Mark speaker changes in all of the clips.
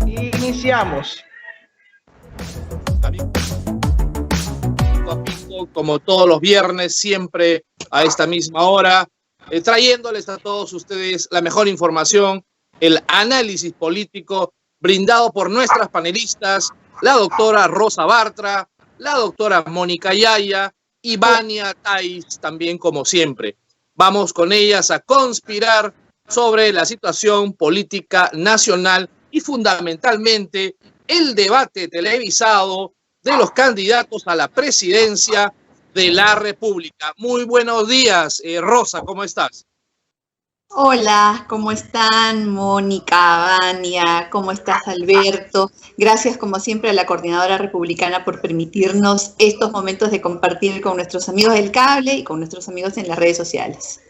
Speaker 1: Iniciamos.
Speaker 2: Como todos los viernes, siempre a esta misma hora, trayéndoles a todos ustedes la mejor información, el análisis político brindado por nuestras panelistas, la doctora Rosa Bartra, la doctora Mónica Yaya y Vania Thais, también como siempre. Vamos con ellas a conspirar sobre la situación política nacional y fundamentalmente el debate televisado de los candidatos a la presidencia de la República. Muy buenos días, Rosa, ¿cómo estás?
Speaker 3: Hola, ¿cómo están? Mónica, Vania, ¿cómo estás, Alberto? Gracias, como siempre, a la Coordinadora Republicana por permitirnos estos momentos de compartir con nuestros amigos del cable y con nuestros amigos en las redes sociales.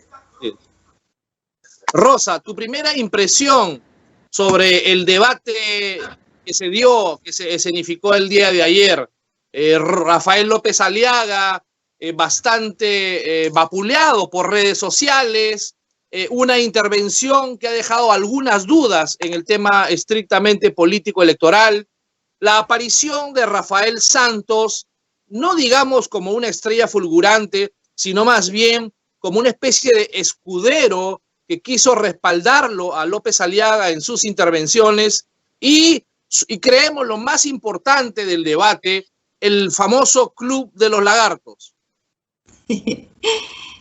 Speaker 2: Rosa, tu primera impresión sobre el debate que se dio, que se escenificó el día de ayer. Rafael López Aliaga, bastante vapuleado por redes sociales, una intervención que ha dejado algunas dudas en el tema estrictamente político-electoral, la aparición de Rafael Santos, no digamos como una estrella fulgurante, sino más bien como una especie de escudero que quiso respaldarlo a López Aliaga en sus intervenciones y creemos lo más importante del debate, el famoso Club de los Lagartos.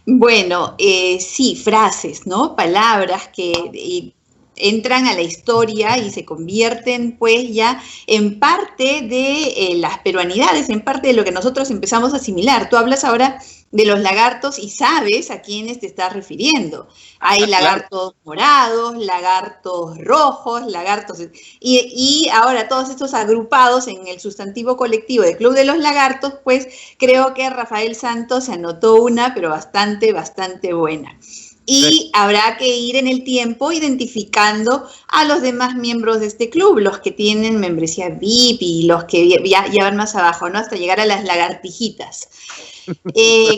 Speaker 3: Bueno, sí, frases, ¿no? Palabras que entran a la historia y se convierten pues ya en parte de las peruanidades, en parte de lo que nosotros empezamos a asimilar. Tú hablas ahora de los lagartos y sabes a quiénes te estás refiriendo. Hay lagartos morados, lagartos rojos, lagartos... Y ahora todos estos agrupados en el sustantivo colectivo de Club de los Lagartos, pues creo que Rafael Santos se anotó una, pero bastante buena. Y habrá que ir en el tiempo identificando a los demás miembros de este club, los que tienen membresía VIP y los que ya van más abajo, ¿no? Hasta llegar a las lagartijitas.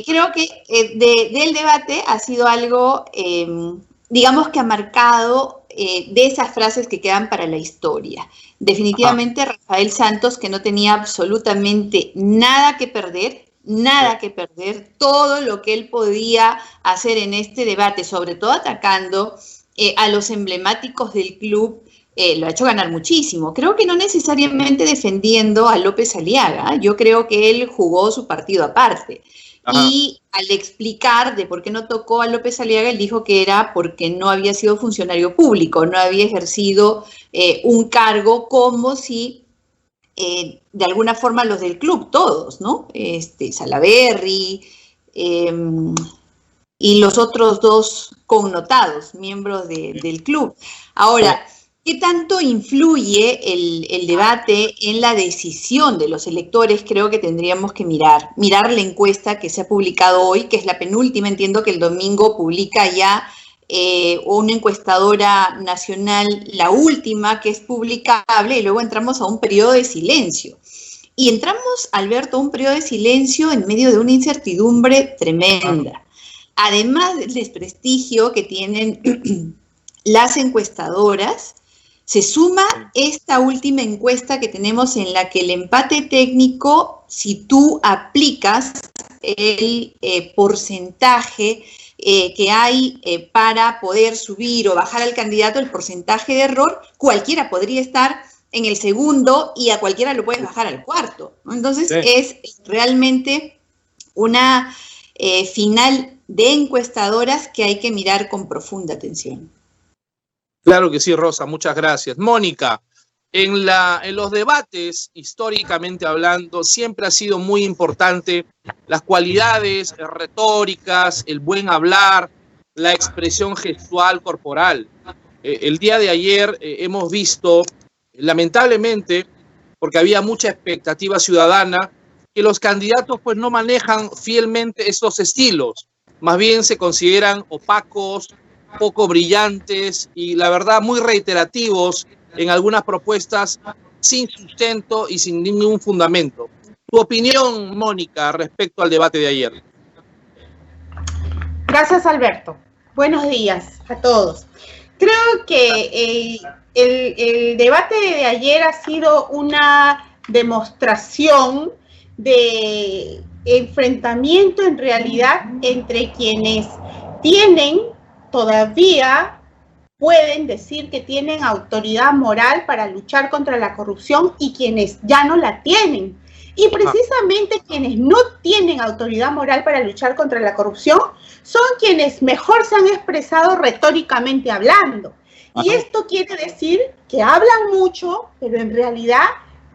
Speaker 3: Creo que del debate ha sido algo, digamos que ha marcado de esas frases que quedan para la historia. Definitivamente Rafael Santos, que no tenía absolutamente nada que perder, todo lo que él podía hacer en este debate, sobre todo atacando a los emblemáticos del club, lo ha hecho ganar muchísimo. Creo que no necesariamente defendiendo a López Aliaga, yo creo que él jugó su partido aparte. Y al explicar de por qué no tocó a López Aliaga, él dijo que era porque no había sido funcionario público, no había ejercido un cargo como si... de alguna forma los del club, todos, ¿no? Salaverry y los otros dos connotados, miembros del club. Ahora, ¿qué tanto influye el debate en la decisión de los electores? Creo que tendríamos que mirar la encuesta que se ha publicado hoy, que es la penúltima, entiendo que el domingo publica ya una encuestadora nacional, la última que es publicable, y luego entramos a un periodo de silencio. Y entramos, Alberto, a un periodo de silencio en medio de una incertidumbre tremenda. Además del desprestigio que tienen las encuestadoras, se suma esta última encuesta que tenemos en la que el empate técnico, si tú aplicas el porcentaje que hay para poder subir o bajar al candidato, el porcentaje de error, cualquiera podría estar en el segundo y a cualquiera lo puedes bajar al cuarto, ¿no? Entonces es realmente una final de encuestadoras que hay que mirar con profunda atención.
Speaker 2: Claro que sí, Rosa, muchas gracias. Mónica, en los debates, históricamente hablando, siempre ha sido muy importante las cualidades retóricas, el buen hablar, la expresión gestual corporal. El día de ayer hemos visto, lamentablemente, porque había mucha expectativa ciudadana, que los candidatos pues no manejan fielmente estos estilos. más bien se consideran opacos, poco brillantes y la verdad muy reiterativos en algunas propuestas sin sustento y sin ningún fundamento. Tu opinión, Mónica, respecto al debate de ayer.
Speaker 4: Gracias, Alberto. Buenos días a todos. Creo que el debate de ayer ha sido una demostración de enfrentamiento en realidad entre quienes todavía pueden decir que tienen autoridad moral para luchar contra la corrupción y quienes ya no la tienen. Y precisamente quienes no tienen autoridad moral para luchar contra la corrupción son quienes mejor se han expresado retóricamente hablando. Y esto quiere decir que hablan mucho, pero en realidad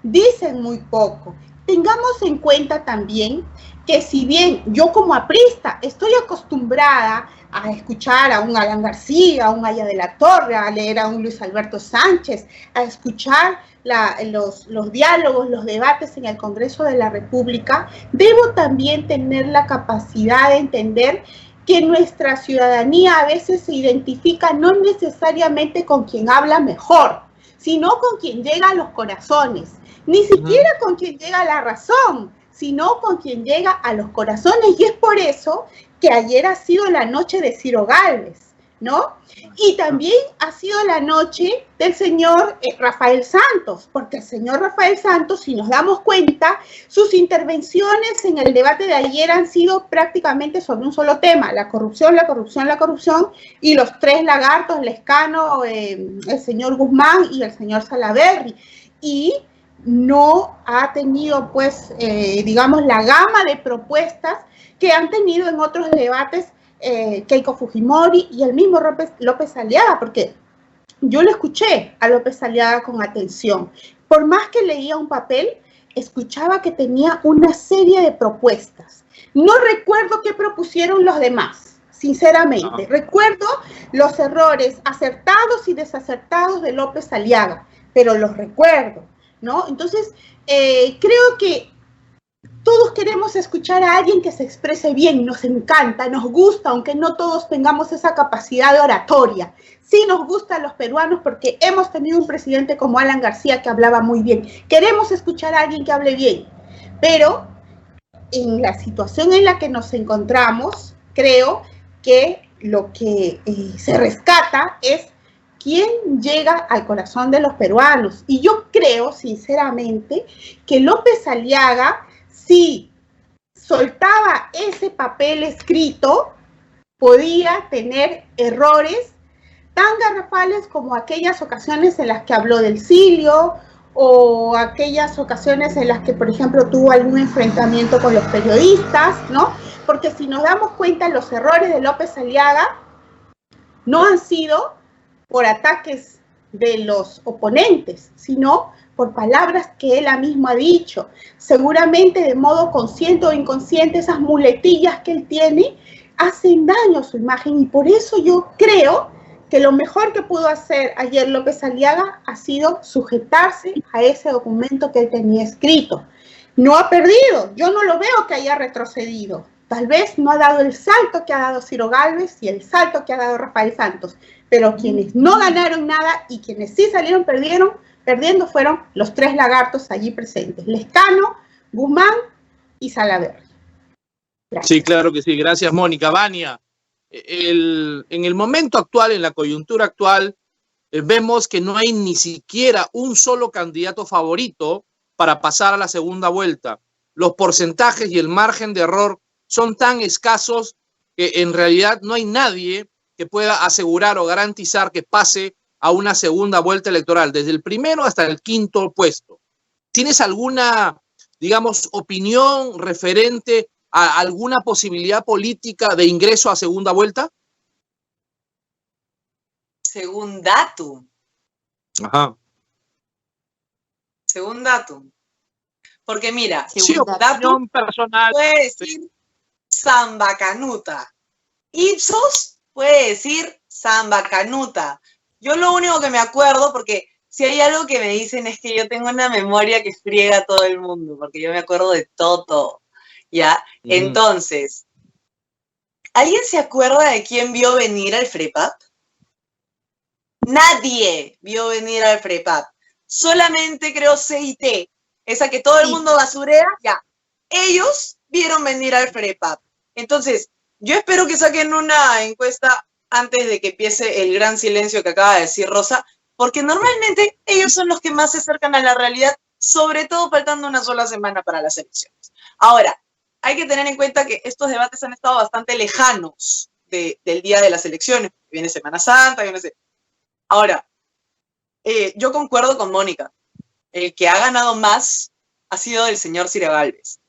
Speaker 4: dicen muy poco. Tengamos en cuenta también que si bien yo como aprista estoy acostumbrada a escuchar a un Alan García, a un Aya de la Torre, a leer a un Luis Alberto Sánchez, a escuchar los diálogos, los debates en el Congreso de la República, debo también tener la capacidad de entender que nuestra ciudadanía a veces se identifica no necesariamente con quien habla mejor, sino con quien llega a los corazones, ni siquiera con quien llega a la razón, sino con quien llega a los corazones, y es por eso que ayer ha sido la noche de Ciro Gálvez, ¿no? Y también ha sido la noche del señor Rafael Santos, porque el señor Rafael Santos, si nos damos cuenta, sus intervenciones en el debate de ayer han sido prácticamente sobre un solo tema: la corrupción, la corrupción, la corrupción, y los tres lagartos, Lescano, el señor Guzmán y el señor Salaverry, y no ha tenido, pues, digamos, la gama de propuestas que han tenido en otros debates Keiko Fujimori y el mismo López Aliaga, porque yo lo escuché a López Aliaga con atención. Por más que leía un papel, escuchaba que tenía una serie de propuestas. No recuerdo qué propusieron los demás, sinceramente. Recuerdo los errores acertados y desacertados de López Aliaga, pero los recuerdo, ¿no? Entonces, creo que todos queremos escuchar a alguien que se exprese bien, nos encanta, nos gusta, aunque no todos tengamos esa capacidad de oratoria. Sí nos gusta a los peruanos porque hemos tenido un presidente como Alan García que hablaba muy bien. Queremos escuchar a alguien que hable bien, pero en la situación en la que nos encontramos, creo que lo que se rescata es quién llega al corazón de los peruanos. Y yo creo, sinceramente, que López Aliaga, si soltaba ese papel escrito, podía tener errores tan garrafales como aquellas ocasiones en las que habló del Silio, o aquellas ocasiones en las que, por ejemplo, tuvo algún enfrentamiento con los periodistas, ¿no? Porque si nos damos cuenta, los errores de López Aliaga no han sido por ataques de los oponentes, sino por palabras que él mismo ha dicho. Seguramente de modo consciente o inconsciente, esas muletillas que él tiene hacen daño a su imagen, y por eso yo creo que lo mejor que pudo hacer ayer López Aliaga ha sido sujetarse a ese documento que él tenía escrito. No ha perdido, yo no lo veo que haya retrocedido. Tal vez no ha dado el salto que ha dado Ciro Gálvez y el salto que ha dado Rafael Santos, pero quienes no ganaron nada y quienes sí salieron perdiendo fueron los tres lagartos allí presentes: Lescano, Guzmán y Salaverry. Gracias.
Speaker 2: Sí, claro que sí. Gracias, Mónica. Vania, en el momento actual, en la coyuntura actual, vemos que no hay ni siquiera un solo candidato favorito para pasar a la segunda vuelta. Los porcentajes y el margen de error son tan escasos que en realidad no hay nadie que pueda asegurar o garantizar que pase a una segunda vuelta electoral, desde el primero hasta el quinto puesto. ¿Tienes alguna, digamos, opinión referente a alguna posibilidad política de ingreso a segunda vuelta?
Speaker 5: Segundatum.
Speaker 2: Ajá.
Speaker 5: Segundatum. Porque mira,
Speaker 2: Sí, opinión personal.
Speaker 5: puede decir Samba Canuta. Ipsos puede decir Samba Canuta. Yo lo único que me acuerdo, porque si hay algo que me dicen es que yo tengo una memoria que friega a todo el mundo, porque yo me acuerdo de todo, ¿ya? Entonces, ¿Alguien se acuerda de quién vio venir al FREPAP? Nadie vio venir al FREPAP. Solamente creo CIT, esa que todo el mundo basurea, ya. Ellos vieron venir al FREPAP. Entonces, yo espero que saquen una encuesta antes de que empiece el gran silencio que acaba de decir Rosa, porque normalmente ellos son los que más se acercan a la realidad, sobre todo faltando una sola semana para las elecciones. Ahora, hay que tener en cuenta que estos debates han estado bastante lejanos del día de las elecciones. Viene Semana Santa, yo no sé. Ahora, yo concuerdo con Mónica. El que ha ganado más ha sido el señor Ciro Gálvez.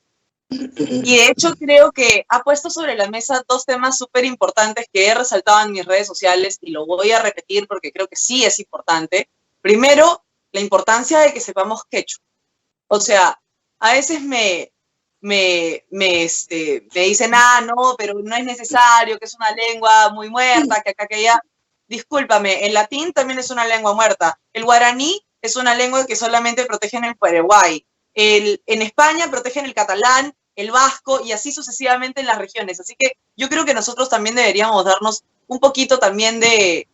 Speaker 5: Y de hecho creo que ha puesto sobre la mesa dos temas súper importantes que he resaltado en mis redes sociales y lo voy a repetir porque creo que sí es importante. Primero, la importancia de que sepamos quechua. O sea, a veces me dicen, no, pero no es necesario, que es una lengua muy muerta, que acá, que allá. Discúlpame, el latín también es una lengua muerta. El guaraní es una lengua que solamente protegen en Paraguay. En España protegen el catalán, el vasco y así sucesivamente en las regiones. Así que yo creo que nosotros también deberíamos darnos un poquito también de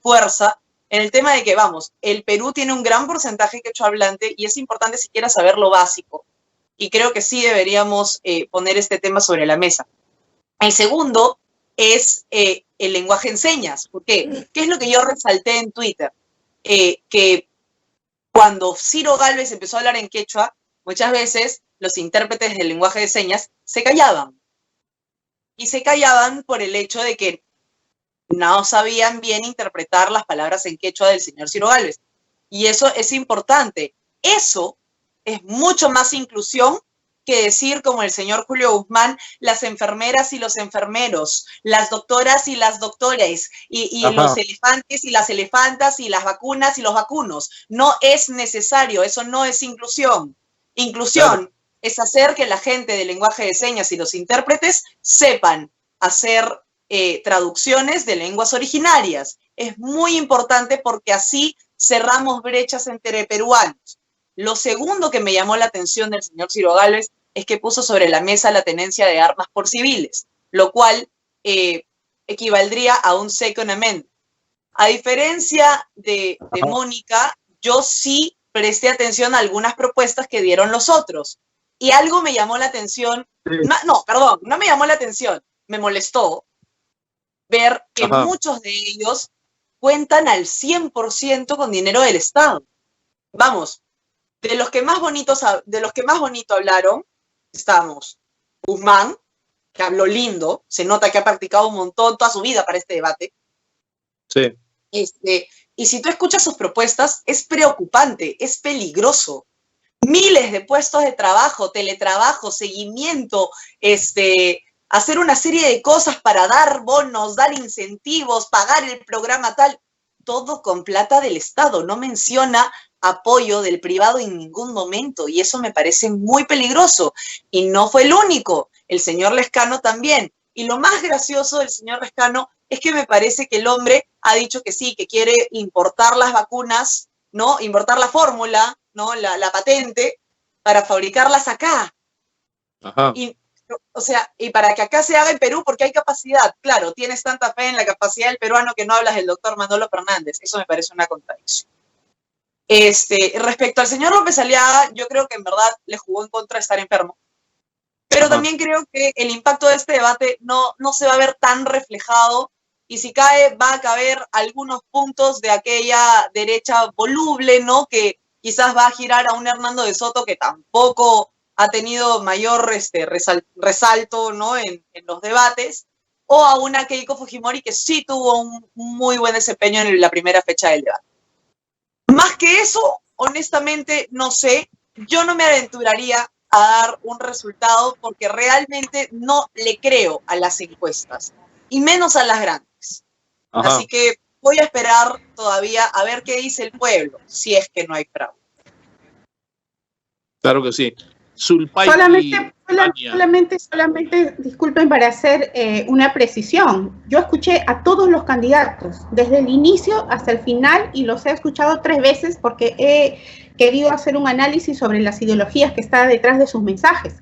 Speaker 5: fuerza en el tema de que, vamos, el Perú tiene un gran porcentaje quechua hablante y es importante siquiera saber lo básico. Y creo que sí deberíamos poner este tema sobre la mesa. El segundo es el lenguaje en señas. ¿Por qué? ¿Qué es lo que yo resalté en Twitter? Que cuando Ciro Gálvez empezó a hablar en quechua, muchas veces los intérpretes del lenguaje de señas se callaban. Y se callaban por el hecho de que no sabían bien interpretar las palabras en quechua del señor Ciro Gálvez. Y eso es importante. Eso es mucho más inclusión que decir, como el señor Julio Guzmán, las enfermeras y los enfermeros, las doctoras y las doctores, y los elefantes y las elefantas, y las vacunas y los vacunos. No es necesario, eso no es inclusión. Inclusión es hacer que la gente del lenguaje de señas y los intérpretes sepan hacer traducciones de lenguas originarias. Es muy importante porque así cerramos brechas entre peruanos. Lo segundo que me llamó la atención del señor Ciro Gálvez es que puso sobre la mesa la tenencia de armas por civiles, lo cual equivaldría a un second amendment. A diferencia de Mónica, yo sí presté atención a algunas propuestas que dieron los otros. Y algo me llamó la atención, no me llamó la atención, me molestó ver que muchos de ellos cuentan al 100% con dinero del Estado. Vamos, de los que más bonito hablaron, estamos Guzmán, que habló lindo, se nota que ha practicado un montón toda su vida para este debate.
Speaker 2: Sí.
Speaker 5: Y si tú escuchas sus propuestas, es preocupante, es peligroso. Miles de puestos de trabajo, teletrabajo, seguimiento, hacer una serie de cosas para dar bonos, dar incentivos, pagar el programa tal, todo con plata del Estado. No menciona apoyo del privado en ningún momento y eso me parece muy peligroso. Y no fue el único, el señor Lescano también. Y lo más gracioso del señor Lescano es que me parece que el hombre ha dicho que sí, que quiere importar las vacunas, ¿no? Importar la fórmula, ¿no? La patente para fabricarlas acá. Y para que acá se haga en Perú, porque hay capacidad. Claro, tienes tanta fe en la capacidad del peruano que no hablas del doctor Manolo Fernández. Eso me parece una contradicción. Respecto al señor López Aliaga, yo creo que en verdad le jugó en contra estar enfermo. Pero también creo que el impacto de este debate no se va a ver tan reflejado y si cae, va a caber algunos puntos de aquella derecha voluble, ¿no? Que quizás va a girar a un Hernando de Soto que tampoco ha tenido mayor resalto, ¿no? en los debates, o a una Keiko Fujimori que sí tuvo un muy buen desempeño en la primera fecha del debate. Más que eso, honestamente, no sé, yo no me aventuraría a dar un resultado porque realmente no le creo a las encuestas, y menos a las grandes. Así que voy a esperar todavía a ver qué dice el pueblo, si es que no hay fraude.
Speaker 2: Claro que sí. Sulpay
Speaker 4: solamente, disculpen para hacer una precisión. Yo escuché a todos los candidatos, desde el inicio hasta el final, y los he escuchado 3 veces porque he querido hacer un análisis sobre las ideologías que están detrás de sus mensajes.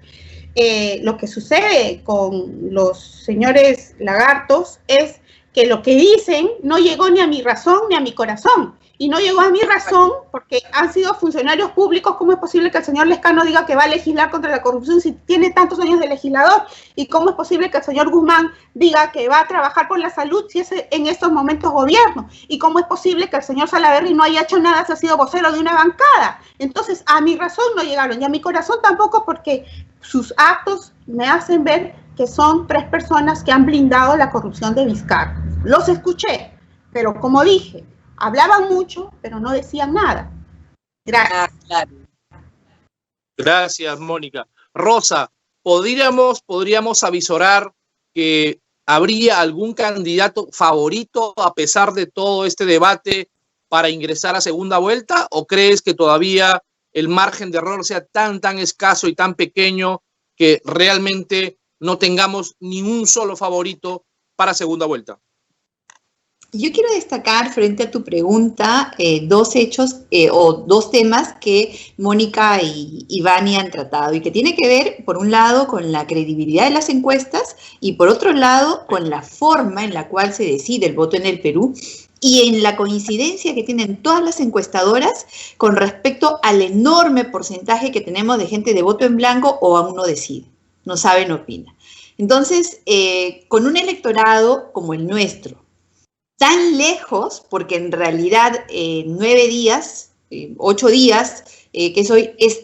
Speaker 4: lo que sucede con los señores lagartos es que lo que dicen no llegó ni a mi razón ni a mi corazón. Y no llegó a mi razón porque han sido funcionarios públicos. ¿Cómo es posible que el señor Lescano diga que va a legislar contra la corrupción si tiene tantos años de legislador? ¿Y cómo es posible que el señor Guzmán diga que va a trabajar por la salud si es en estos momentos gobierno? ¿Y cómo es posible que el señor Salaverry no haya hecho nada si ha sido vocero de una bancada? Entonces, a mi razón no llegaron y a mi corazón tampoco, porque sus actos me hacen ver que son 3 personas que han blindado la corrupción de Vizcarra. Los escuché, pero como dije, hablaban mucho, pero no decían nada. Gracias.
Speaker 5: Claro.
Speaker 2: Gracias, Mónica. Rosa, ¿podríamos avisorar que habría algún candidato favorito a pesar de todo este debate para ingresar a segunda vuelta? ¿O crees que todavía el margen de error sea tan escaso y tan pequeño que realmente no tengamos ni un solo favorito para segunda vuelta?
Speaker 3: Yo quiero destacar frente a tu pregunta 2 hechos o 2 temas que Mónica y Vania han tratado y que tiene que ver, por un lado, con la credibilidad de las encuestas y, por otro lado, con la forma en la cual se decide el voto en el Perú y en la coincidencia que tienen todas las encuestadoras con respecto al enorme porcentaje que tenemos de gente de voto en blanco o aún no decide, no sabe, no opina. Entonces, con un electorado como el nuestro, tan lejos, porque en realidad 9 días, 8 días, que es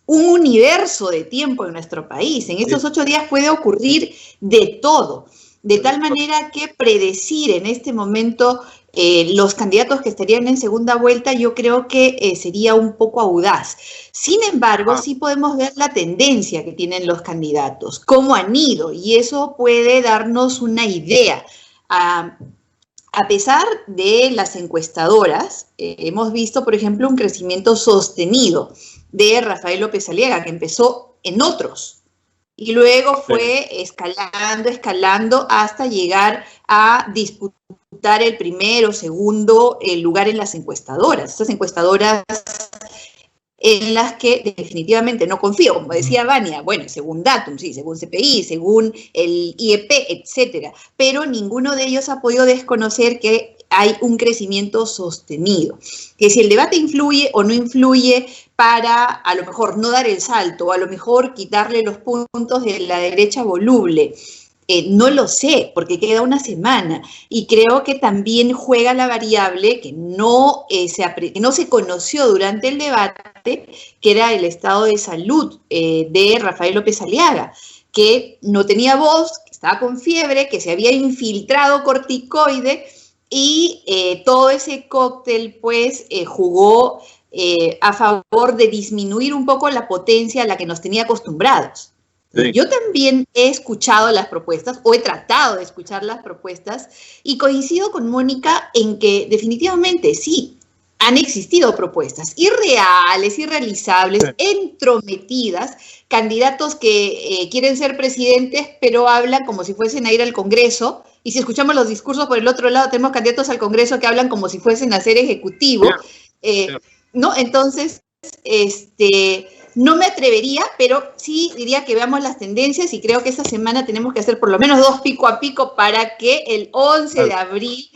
Speaker 3: un universo de tiempo en nuestro país. En estos 8 días puede ocurrir de todo, de tal manera que predecir en este momento los candidatos que estarían en segunda vuelta, yo creo que sería un poco audaz. Sin embargo, sí podemos ver la tendencia que tienen los candidatos, cómo han ido, y eso puede darnos una idea. A pesar de las encuestadoras, hemos visto, por ejemplo, un crecimiento sostenido de Rafael López Aliaga, que empezó en otros, y luego fue escalando hasta llegar a disputar el primero, segundo lugar en las encuestadoras. Estas encuestadoras en las que definitivamente no confío, como decía Vania, bueno, según Datum, sí, según CPI, según el IEP, etcétera, pero ninguno de ellos ha podido desconocer que hay un crecimiento sostenido, que si el debate influye o no influye para a lo mejor no dar el salto, o a lo mejor quitarle los puntos de la derecha voluble, no lo sé, porque queda una semana, y creo que también juega la variable que no se conoció durante el debate, que era el estado de salud de Rafael López Aliaga, que no tenía voz, que estaba con fiebre, que se había infiltrado corticoide, y todo ese cóctel pues jugó a favor de disminuir un poco la potencia a la que nos tenía acostumbrados. Sí. Yo también he escuchado las propuestas, o he tratado de escuchar las propuestas, y coincido con Mónica en que definitivamente sí, han existido propuestas irreales, irrealizables, entrometidas, candidatos que quieren ser presidentes, pero hablan como si fuesen a ir al Congreso, y si escuchamos los discursos por el otro lado, tenemos candidatos al Congreso que hablan como si fuesen a ser ejecutivo, ¿no? Entonces, no me atrevería, pero sí diría que veamos las tendencias, y creo que esta semana tenemos que hacer por lo menos 2 pico a pico para que el 11 de abril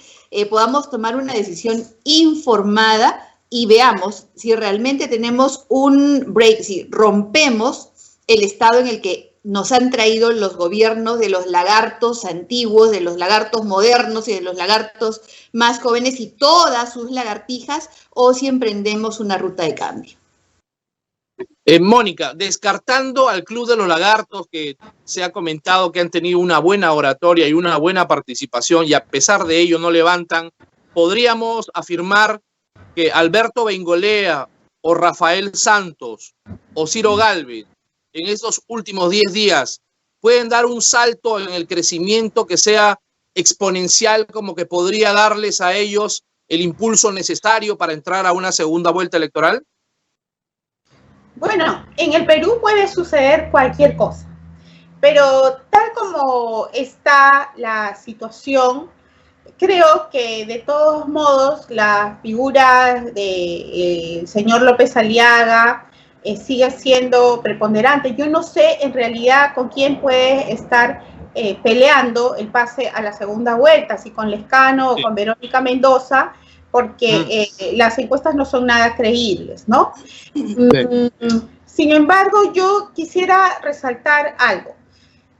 Speaker 3: podamos tomar una decisión informada y veamos si realmente tenemos un break, si rompemos el estado en el que nos han traído los gobiernos de los lagartos antiguos, de los lagartos modernos y de los lagartos más jóvenes y todas sus lagartijas, o si emprendemos una ruta de cambio.
Speaker 2: Mónica, descartando al Club de los Lagartos, que se ha comentado que han tenido una buena oratoria y una buena participación, y a pesar de ello no levantan, ¿podríamos afirmar que Alberto Bengolea o Rafael Santos o Ciro Gálvez en estos últimos 10 días pueden dar un salto en el crecimiento que sea exponencial, como que podría darles a ellos el impulso necesario para entrar a una segunda vuelta electoral?
Speaker 4: Bueno, en el Perú puede suceder cualquier cosa, pero tal como está la situación, creo que de todos modos la figura del señor López Aliaga sigue siendo preponderante. Yo no sé en realidad con quién puede estar peleando el pase a la segunda vuelta, si con Lescano o con Verónica Mendoza, porque las encuestas no son nada creíbles, ¿no? Sin embargo, yo quisiera resaltar algo.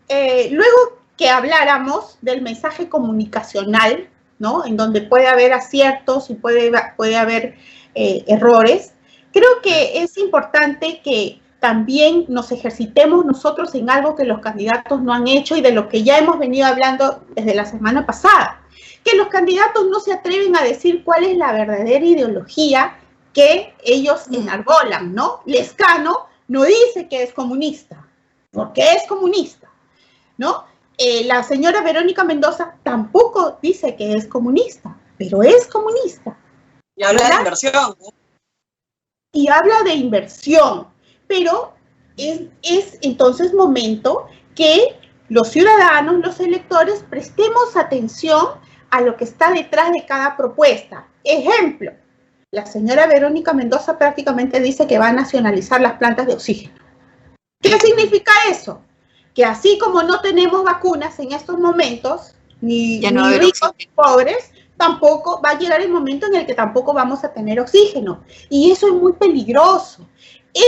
Speaker 4: Luego que habláramos del mensaje comunicacional, ¿no? En donde puede haber aciertos y puede haber errores, creo que es importante que también nos ejercitemos nosotros en algo que los candidatos no han hecho y de lo que ya hemos venido hablando desde la semana pasada, que los candidatos no se atreven a decir cuál es la verdadera ideología que ellos enarbolan, ¿no? Lescano no dice que es comunista, porque es comunista, ¿no? La señora Verónica Mendoza tampoco dice que es comunista, pero es comunista.
Speaker 5: Y habla de inversión.
Speaker 4: Y habla de inversión, pero es entonces momento que los ciudadanos, los electores, prestemos atención a lo que está detrás de cada propuesta. Ejemplo, la señora Verónica Mendoza prácticamente dice que va a nacionalizar las plantas de oxígeno. ¿Qué significa eso? Que así como no tenemos vacunas en estos momentos, ni ricos ni pobres, tampoco va a llegar el momento en el que tampoco vamos a tener oxígeno. Y eso es muy peligroso.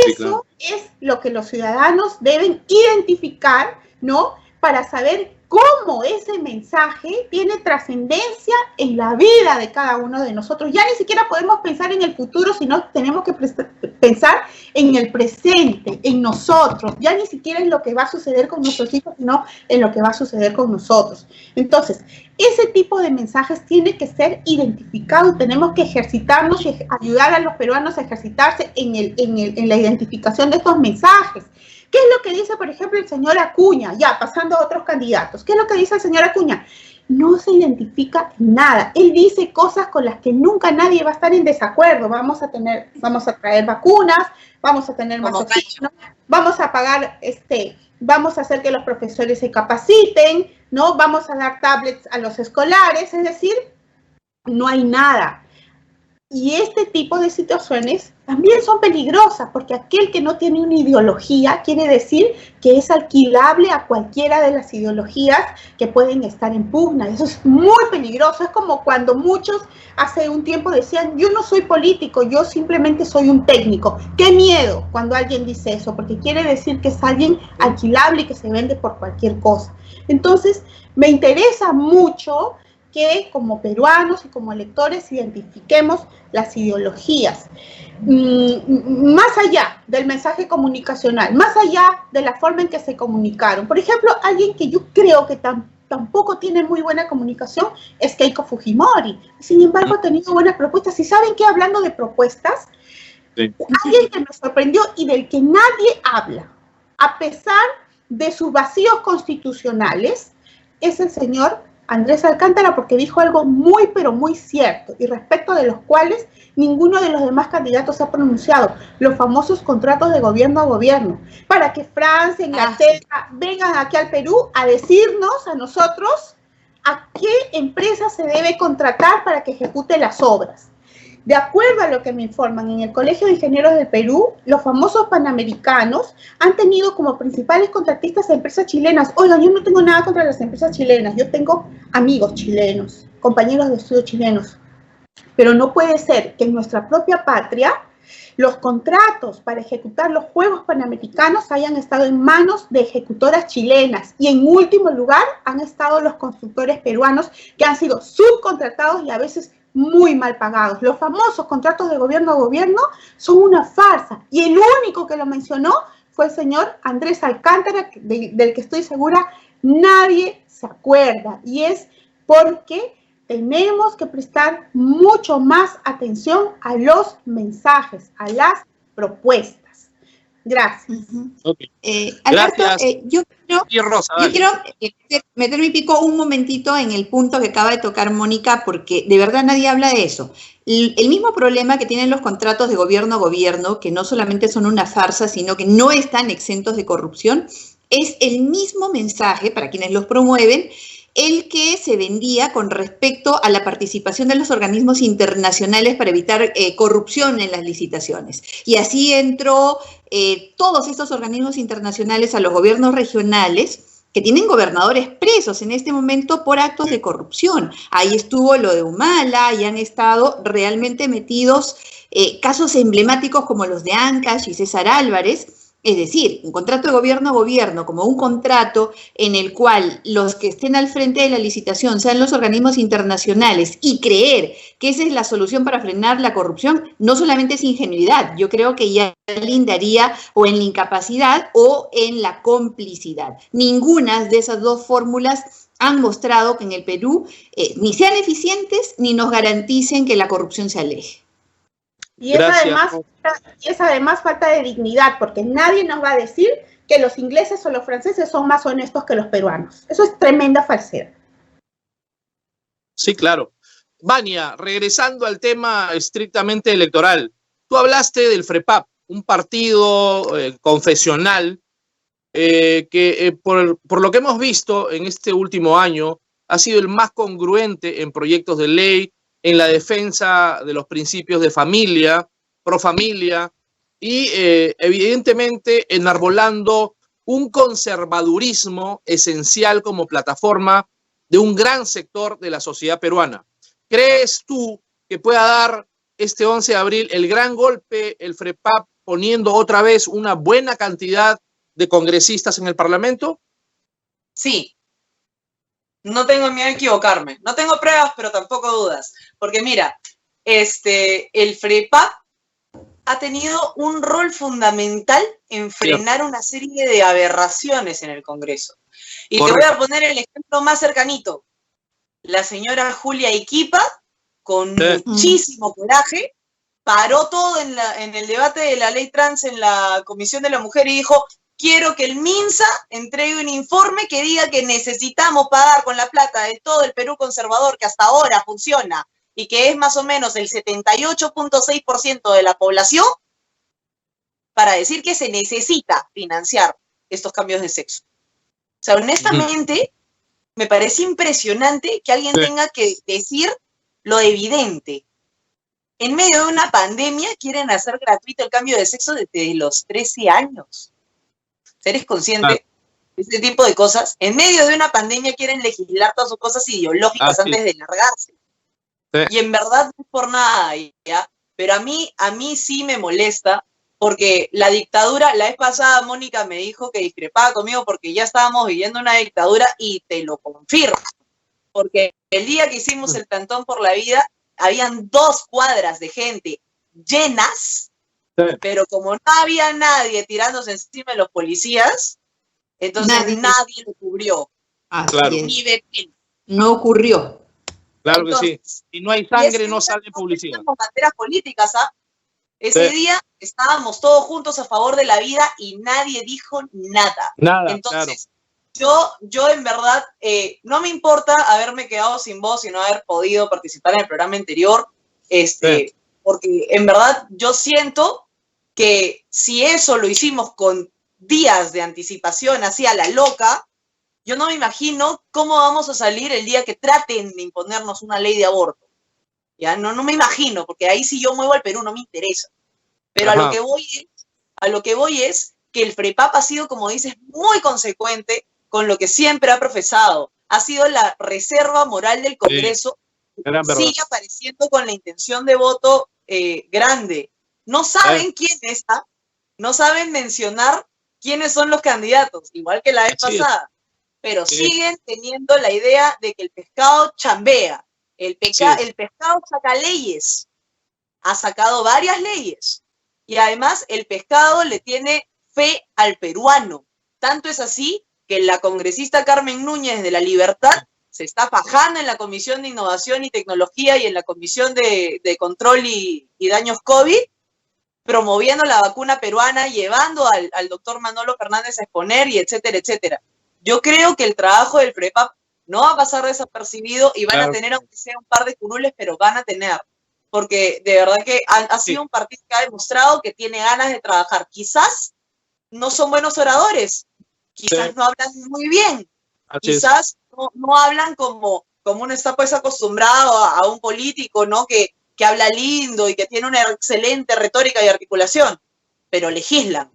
Speaker 4: Eso es lo que los ciudadanos deben identificar, ¿no? Para saber cómo ese mensaje tiene trascendencia en la vida de cada uno de nosotros. Ya ni siquiera podemos pensar en el futuro, sino tenemos que pensar en el presente, en nosotros. Ya ni siquiera en lo que va a suceder con nuestros hijos, sino en lo que va a suceder con nosotros. Entonces, ese tipo de mensajes tiene que ser identificado. Tenemos que ejercitarnos y ayudar a los peruanos a ejercitarse en la identificación de estos mensajes. ¿Qué es lo que dice, por ejemplo, el señor Acuña? Ya, pasando a otros candidatos. ¿Qué es lo que dice el señor Acuña? No se identifica en nada. Él dice cosas con las que nunca nadie va a estar en desacuerdo. Vamos a traer vacunas, vamos a tener más oxígeno, vamos a pagar, vamos a hacer que los profesores se capaciten, ¿no? Vamos a dar tablets a los escolares, es decir, no hay nada. Y este tipo de situaciones también son peligrosas, porque aquel que no tiene una ideología quiere decir que es alquilable a cualquiera de las ideologías que pueden estar en pugna. Eso es muy peligroso. Es como cuando muchos hace un tiempo decían, yo no soy político, yo simplemente soy un técnico. ¡Qué miedo cuando alguien dice eso! Porque quiere decir que es alguien alquilable y que se vende por cualquier cosa. Entonces, me interesa mucho que como peruanos y como electores identifiquemos las ideologías, más allá del mensaje comunicacional, más allá de la forma en que se comunicaron. Por ejemplo, alguien que yo creo que tampoco tiene muy buena comunicación es Keiko Fujimori. Sin embargo, ha tenido buenas propuestas. ¿Y saben qué? Hablando de propuestas, alguien que me sorprendió y del que nadie habla, a pesar de sus vacíos constitucionales, es el señor Andrés Alcántara, porque dijo algo muy, pero muy cierto, y respecto de los cuales ninguno de los demás candidatos se ha pronunciado, los famosos contratos de gobierno a gobierno, para que Francia, Inglaterra vengan aquí al Perú a decirnos a nosotros a qué empresa se debe contratar para que ejecute las obras. De acuerdo a lo que me informan, en el Colegio de Ingenieros del Perú, los famosos panamericanos han tenido como principales contratistas a empresas chilenas. Oigan, yo no tengo nada contra las empresas chilenas, yo tengo amigos chilenos, compañeros de estudio chilenos, pero no puede ser que en nuestra propia patria los contratos para ejecutar los Juegos Panamericanos hayan estado en manos de ejecutoras chilenas y en último lugar han estado los constructores peruanos que han sido subcontratados y a veces muy mal pagados. Los famosos contratos de gobierno a gobierno son una farsa y el único que lo mencionó fue el señor Andrés Alcántara, del que estoy segura nadie se acuerda, y es porque tenemos que prestar mucho más atención a los mensajes, a las propuestas. Gracias.
Speaker 3: Alberto,
Speaker 2: Gracias.
Speaker 3: Yo quiero meter mi pico un momentito en el punto que acaba de tocar Mónica, porque de verdad nadie habla de eso. El mismo problema que tienen los contratos de gobierno a gobierno, que no solamente son una farsa, sino que no están exentos de corrupción, es el mismo mensaje para quienes los promueven el que se vendía con respecto a la participación de los organismos internacionales para evitar corrupción en las licitaciones. Y así entró todos estos organismos internacionales a los gobiernos regionales, que tienen gobernadores presos en este momento por actos de corrupción. Ahí estuvo lo de Humala, y han estado realmente metidos casos emblemáticos como los de Ancash y César Álvarez. Es decir, un contrato de gobierno a gobierno, como un contrato en el cual los que estén al frente de la licitación sean los organismos internacionales, y creer que esa es la solución para frenar la corrupción, no solamente es ingenuidad, yo creo que ya lindaría o en la incapacidad o en la complicidad. Ninguna de esas dos fórmulas han mostrado que en el Perú ni sean eficientes ni nos garanticen que la corrupción se aleje.
Speaker 4: Y es además falta de dignidad, porque nadie nos va a decir que los ingleses o los franceses son más honestos que los peruanos. Eso es tremenda falsedad.
Speaker 2: Sí, claro. Vania, regresando al tema estrictamente electoral, tú hablaste del FREPAP, un partido confesional que por lo que hemos visto en este último año ha sido el más congruente en proyectos de ley, en la defensa de los principios de familia, pro familia, y evidentemente enarbolando un conservadurismo esencial como plataforma de un gran sector de la sociedad peruana. ¿Crees tú que pueda dar este 11 de abril el gran golpe el FREPAP, poniendo otra vez una buena cantidad de congresistas en el Parlamento?
Speaker 5: Sí. No tengo miedo a equivocarme. No tengo pruebas, pero tampoco dudas. Porque mira, el FREPAP ha tenido un rol fundamental en frenar una serie de aberraciones en el Congreso. Y Correcto. Te voy a poner el ejemplo más cercanito. La señora Julia Iquipa, con muchísimo coraje, paró todo en el debate de la ley trans en la Comisión de la Mujer y dijo: quiero que el MINSA entregue un informe que diga que necesitamos pagar con la plata de todo el Perú conservador, que hasta ahora funciona y que es más o menos el 78.6% de la población, para decir que se necesita financiar estos cambios de sexo. O sea, honestamente, me parece impresionante que alguien tenga que decir lo evidente. En medio de una pandemia quieren hacer gratuito el cambio de sexo desde los 13 años. ¿Eres consciente de este tipo de cosas? En medio de una pandemia quieren legislar todas sus cosas ideológicas antes de largarse. Sí. Y en verdad no es por nada, ¿ya? Pero a mí sí me molesta, porque la dictadura, la vez pasada Mónica me dijo que discrepaba conmigo porque ya estábamos viviendo una dictadura, y te lo confirmo. Porque el día que hicimos el plantón por la vida, habían 2 cuadras de gente llenas, pero como no había nadie tirándose encima de los policías, entonces nadie lo cubrió.
Speaker 2: Claro.
Speaker 5: Ni Betel.
Speaker 3: No ocurrió.
Speaker 2: Claro entonces, que sí. Si no hay sangre, no sale publicidad.
Speaker 5: Banderas políticas, ¿ah? Ese día estábamos todos juntos a favor de la vida y nadie dijo nada. Entonces, yo en verdad, no me importa haberme quedado sin voz y no haber podido participar en el programa anterior, porque en verdad yo siento que si eso lo hicimos con días de anticipación así a la loca, yo no me imagino cómo vamos a salir el día que traten de imponernos una ley de aborto. Ya no me imagino, porque ahí si yo muevo al Perú no me interesa. Pero a lo que voy es que el FREPAP ha sido, como dices, muy consecuente con lo que siempre ha profesado. Ha sido la reserva moral del Congreso. Sigue apareciendo con la intención de voto grande. No saben quién está, no saben mencionar quiénes son los candidatos, igual que la vez pasada, pero siguen teniendo la idea de que el pescado chambea, el pescado saca leyes, ha sacado varias leyes, y además el pescado le tiene fe al peruano. Tanto es así que la congresista Carmen Núñez de La Libertad se está fajando en la Comisión de Innovación y Tecnología y en la Comisión de Control y Daños COVID, promoviendo la vacuna peruana, llevando al doctor Manolo Fernández a exponer, y etcétera, etcétera. Yo creo que el trabajo del FREPAP no va a pasar desapercibido y van a tener, aunque sea un par de curules, pero van a tener. Porque de verdad que ha sido un partido que ha demostrado que tiene ganas de trabajar. Quizás no son buenos oradores, quizás no hablan muy bien, Quizás no hablan como uno está pues acostumbrado a un político, ¿no? Que habla lindo y que tiene una excelente retórica y articulación, pero legislan.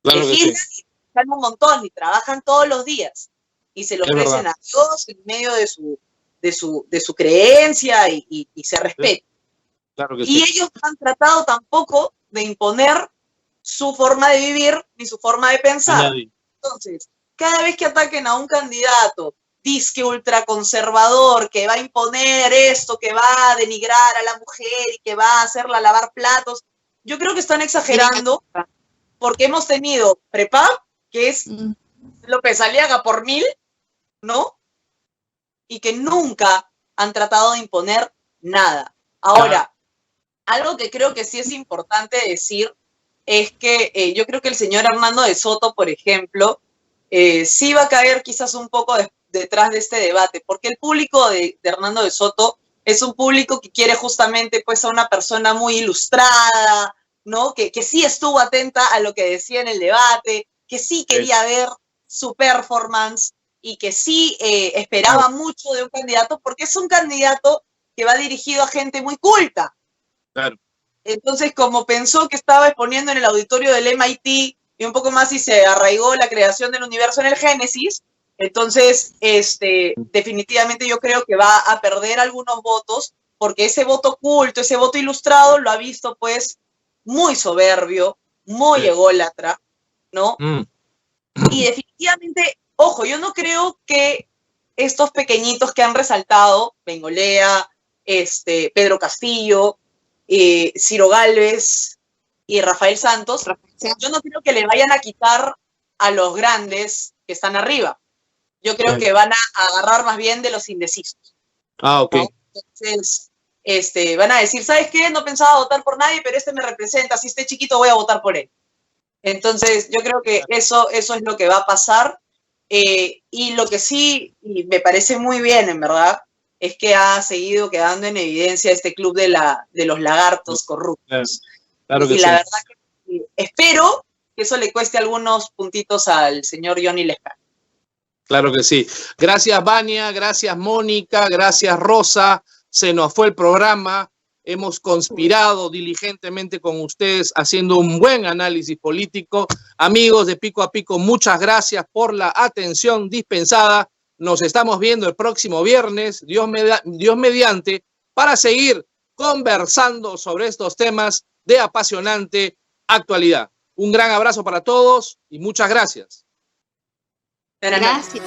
Speaker 2: Claro
Speaker 5: legislan
Speaker 2: que sí.
Speaker 5: y trabajan un montón y trabajan todos los días y se lo
Speaker 2: Es
Speaker 5: ofrecen
Speaker 2: verdad.
Speaker 5: a Dios en medio de su creencia y se respeta.
Speaker 2: Claro que
Speaker 5: Y
Speaker 2: sí.
Speaker 5: ellos no han tratado tampoco de imponer su forma de vivir ni su forma de pensar.
Speaker 2: Nadie.
Speaker 5: Entonces, cada vez que ataquen a un candidato disque ultraconservador, que va a imponer esto, que va a denigrar a la mujer y que va a hacerla lavar platos, yo creo que están exagerando, porque hemos tenido Prepap, que es López Aliaga por 1000, ¿no? Y que nunca han tratado de imponer nada. Ahora, algo que creo que sí es importante decir es que yo creo que el señor Hernando de Soto, por ejemplo, sí va a caer quizás un poco detrás de este debate, porque el público de Hernando de Soto es un público que quiere justamente pues a una persona muy ilustrada, ¿no? Que sí estuvo atenta a lo que decía en el debate, que sí quería ver su performance y que sí esperaba mucho de un candidato, porque es un candidato que va dirigido a gente muy culta.
Speaker 2: Claro.
Speaker 5: Entonces, como pensó que estaba exponiendo en el auditorio del MIT y un poco más y se arraigó la creación del universo en el Génesis, entonces definitivamente yo creo que va a perder algunos votos, porque ese voto culto, ese voto ilustrado lo ha visto pues muy soberbio, muy ególatra, ¿no? Y definitivamente, ojo, yo no creo que estos pequeñitos que han resaltado, Bengolea, Pedro Castillo, Ciro Gálvez y Rafael Santos, yo no creo que le vayan a quitar a los grandes que están arriba. Yo creo que van a agarrar más bien de los indecisos.
Speaker 2: Ok.
Speaker 5: ¿No? Entonces, van a decir, ¿sabes qué? No pensaba votar por nadie, pero me representa. Si esté chiquito, voy a votar por él. Entonces, yo creo que eso es lo que va a pasar. Y lo que sí, y me parece muy bien, en verdad, es que ha seguido quedando en evidencia este club de los lagartos corruptos.
Speaker 2: Claro que
Speaker 5: y
Speaker 2: sí.
Speaker 5: la verdad que espero que eso le cueste algunos puntitos al señor Johnny Lescano.
Speaker 2: Claro que sí. Gracias, Vania, gracias, Mónica, gracias, Rosa. Se nos fue el programa. Hemos conspirado diligentemente con ustedes haciendo un buen análisis político. Amigos de Pico a Pico, muchas gracias por la atención dispensada. Nos estamos viendo el próximo viernes, Dios mediante, para seguir conversando sobre estos temas de apasionante actualidad. Un gran abrazo para todos y muchas gracias.
Speaker 3: Gracias.